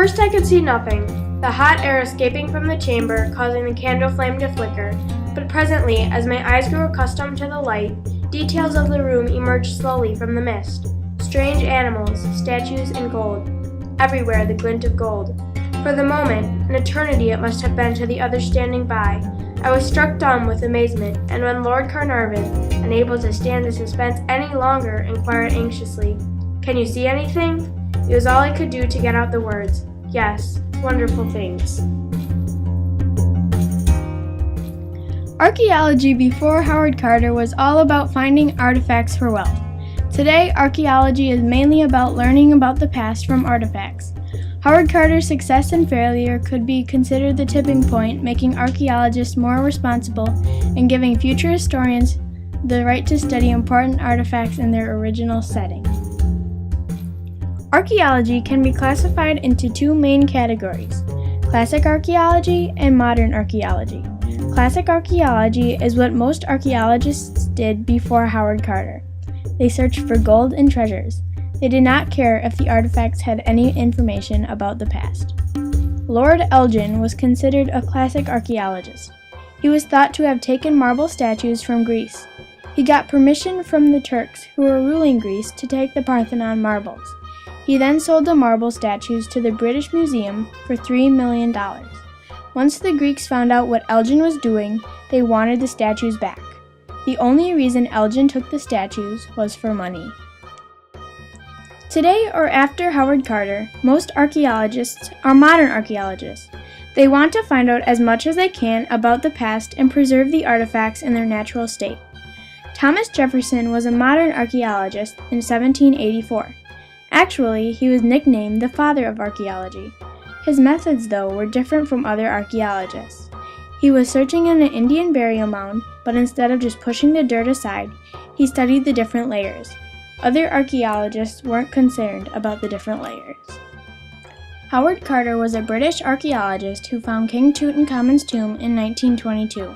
first I could see nothing, the hot air escaping from the chamber causing the candle flame to flicker, but presently, as my eyes grew accustomed to the light, details of the room emerged slowly from the mist. Strange animals, statues, and gold. Everywhere the glint of gold. For the moment, an eternity it must have been to the others standing by, I was struck dumb with amazement, and when Lord Carnarvon, unable to stand the suspense any longer, inquired anxiously, "Can you see anything?" It was all I could do to get out the words, "Yes, wonderful things." Archaeology before Howard Carter was all about finding artifacts for wealth. Today, archaeology is mainly about learning about the past from artifacts. Howard Carter's success and failure could be considered the tipping point, making archaeologists more responsible and giving future historians the right to study important artifacts in their original setting. Archaeology can be classified into two main categories: classic archaeology and modern archaeology. Classic archaeology is what most archaeologists did before Howard Carter. They searched for gold and treasures. They did not care if the artifacts had any information about the past. Lord Elgin was considered a classic archaeologist. He was thought to have taken marble statues from Greece. He got permission from the Turks, who were ruling Greece, to take the Parthenon marbles. He then sold the marble statues to the British Museum for $3 million. Once the Greeks found out what Elgin was doing, they wanted the statues back. The only reason Elgin took the statues was for money. Today, or after Howard Carter, most archaeologists are modern archaeologists. They want to find out as much as they can about the past and preserve the artifacts in their natural state. Thomas Jefferson was a modern archaeologist in 1784. Actually, he was nicknamed the father of archaeology. His methods, though, were different from other archaeologists. He was searching in an Indian burial mound, but instead of just pushing the dirt aside, he studied the different layers. Other archaeologists weren't concerned about the different layers. Howard Carter was a British archaeologist who found King Tutankhamun's tomb in 1922.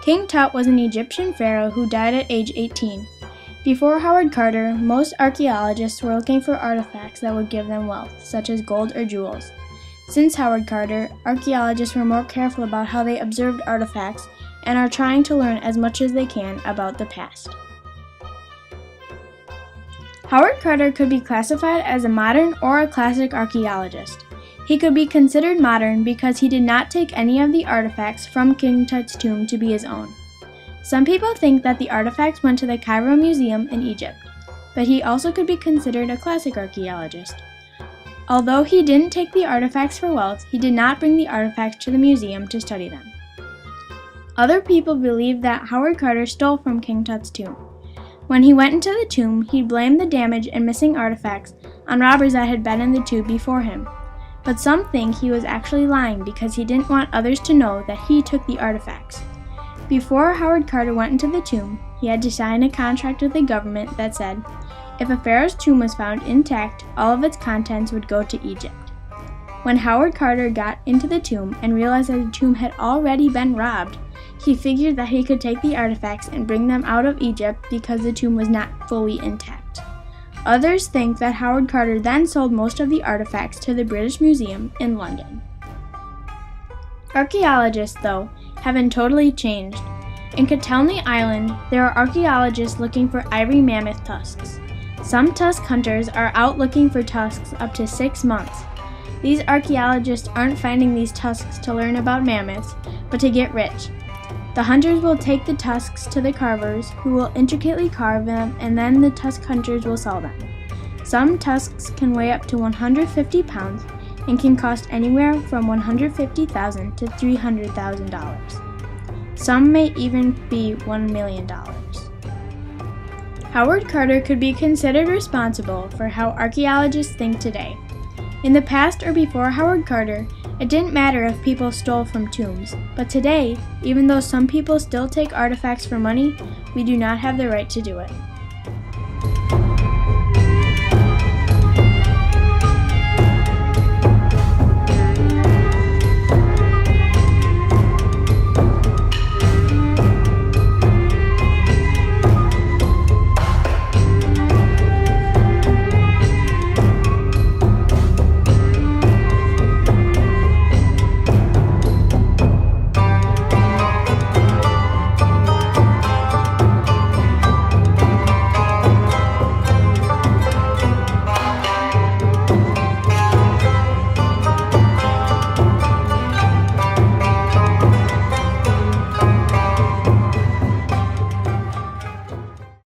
King Tut was an Egyptian pharaoh who died at age 18. Before Howard Carter, most archaeologists were looking for artifacts that would give them wealth, such as gold or jewels. Since Howard Carter, archaeologists were more careful about how they observed artifacts and are trying to learn as much as they can about the past. Howard Carter could be classified as a modern or a classic archaeologist. He could be considered modern because he did not take any of the artifacts from King Tut's tomb to be his own. Some people think that the artifacts went to the Cairo Museum in Egypt, but he also could be considered a classic archaeologist. Although he didn't take the artifacts for wealth, he did not bring the artifacts to the museum to study them. Other people believe that Howard Carter stole from King Tut's tomb. When he went into the tomb, he blamed the damage and missing artifacts on robbers that had been in the tomb before him. But some think he was actually lying because he didn't want others to know that he took the artifacts. Before Howard Carter went into the tomb, he had to sign a contract with the government that said, if a pharaoh's tomb was found intact, all of its contents would go to Egypt. When Howard Carter got into the tomb and realized that the tomb had already been robbed, he figured that he could take the artifacts and bring them out of Egypt because the tomb was not fully intact. Others think that Howard Carter then sold most of the artifacts to the British Museum in London. Archaeologists, though, have been totally changed. In Katelny Island, there are archaeologists looking for ivory mammoth tusks. Some tusk hunters are out looking for tusks up to 6 months. These archaeologists aren't finding these tusks to learn about mammoths, but to get rich. The hunters will take the tusks to the carvers, who will intricately carve them, and then the tusk hunters will sell them. Some tusks can weigh up to 150 pounds and can cost anywhere from $150,000 to $300,000. Some may even be $1 million. Howard Carter could be considered responsible for how archaeologists think today. In the past or before Howard Carter, it didn't matter if people stole from tombs, but today, even though some people still take artifacts for money, we do not have the right to do it.